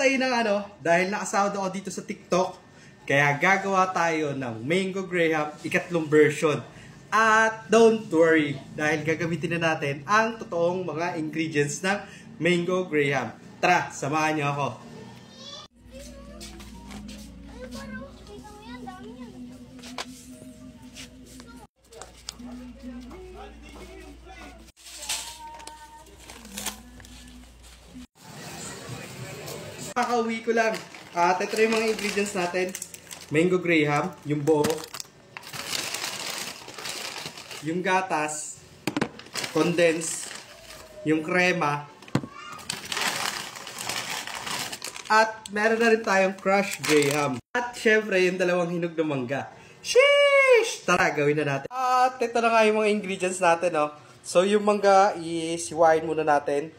tayo ng dahil nakasahod ako dito sa TikTok, kaya gagawa tayo ng Mango Graham ikatlong version. At don't worry, dahil gagamitin na natin ang totoong mga ingredients ng Mango Graham. Tara, samahan niyo ako. Kakauwi ko lang. At ito yung mga ingredients natin. Mango Graham, yung buo. Yung gatas. Condense. Yung krema. At meron na rin tayong crushed Graham. At syempre yung dalawang hinog na mangga. Sheesh! Tara, gawin na natin. At ito na nga yung mga ingredients natin. So yung mangga, isiwain muna natin.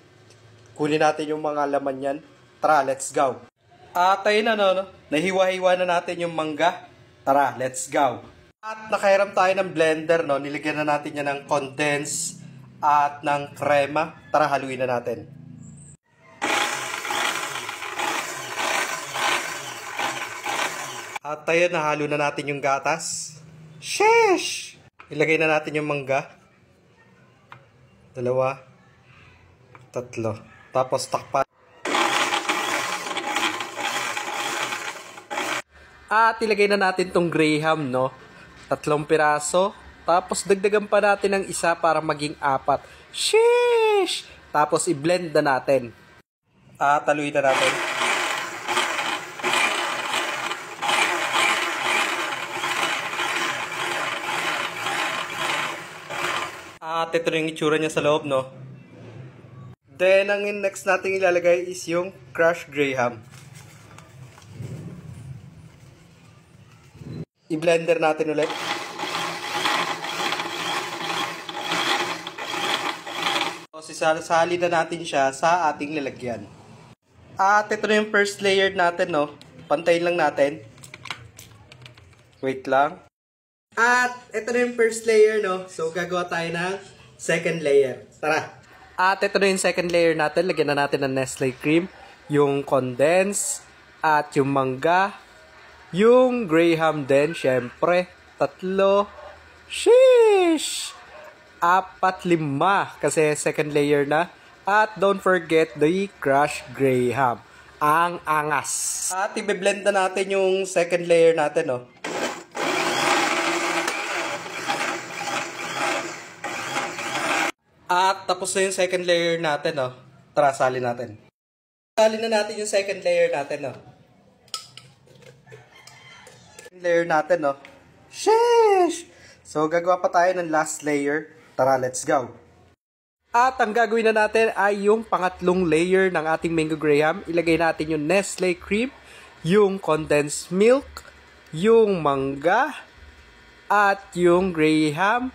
Kunin natin yung mga laman yan. Tara, let's go. At ayun na, nahiwa-hiwa na natin yung mangga. Tara, let's go. At nakahiram tayo ng blender, nilagyan na natin yan ng condense at ng krema. Tara, haluin na natin. At ayun, nahalo na natin yung gatas. Sheesh! Ilagay na natin yung mangga. 2, 3. Tapos takpan. At ilagay na natin tong Graham, 3 piraso. Tapos dagdagan pa natin ng isa para maging 4. Sheesh! Tapos i-blend na natin. At haluin na natin. At ito na yung itsura niya sa loob, Then, ang next natin ilalagay is yung crushed Graham. I-blender natin ulit. So, sasali na natin siya sa ating lalagyan. At ito na yung first layer natin, Pantayin lang natin. Wait lang. At ito na yung first layer, So, gagawa tayo ng second layer. Tara! At ito na yung second layer natin. Lagyan na natin ng Nestle cream, yung condense, at yung mangga. Yung Graham din, syempre, 3. Sheesh! 4, 5. Kasi second layer na. At don't forget the crushed Graham. Ang angas. At i-blend na natin yung second layer natin, At tapos na yung second layer natin, Tara, salin natin. Salin na natin yung second layer natin, Layer natin, Sheesh! So, gagawa pa tayo ng last layer. Tara, let's go. At ang gagawin na natin ay yung pangatlong layer ng ating Mango Graham. Ilagay natin yung Nestle cream, yung condensed milk, yung mangga, at yung Graham.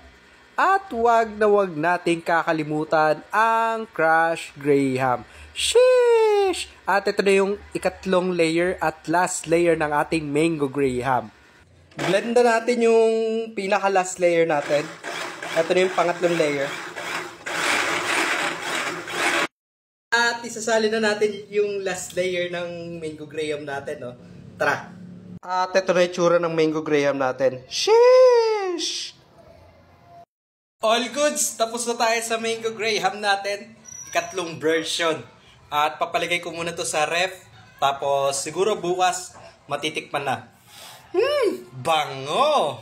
At wag nating kakalimutan ang crushed Graham. Sheesh! At ito na yung ikatlong layer at last layer ng ating Mango Graham. Blend na natin yung pinaka-last layer natin. Ito na yung pangatlong layer. At isasali na natin yung last layer ng Mango Graham natin, Tara! At ito na yung tsura ng Mango Graham natin. Sheesh! All goods! Tapos na tayo sa Mango Graham natin. Ikatlong version. At papalagay ko muna to sa ref. Tapos siguro bukas matitikman na. Bango!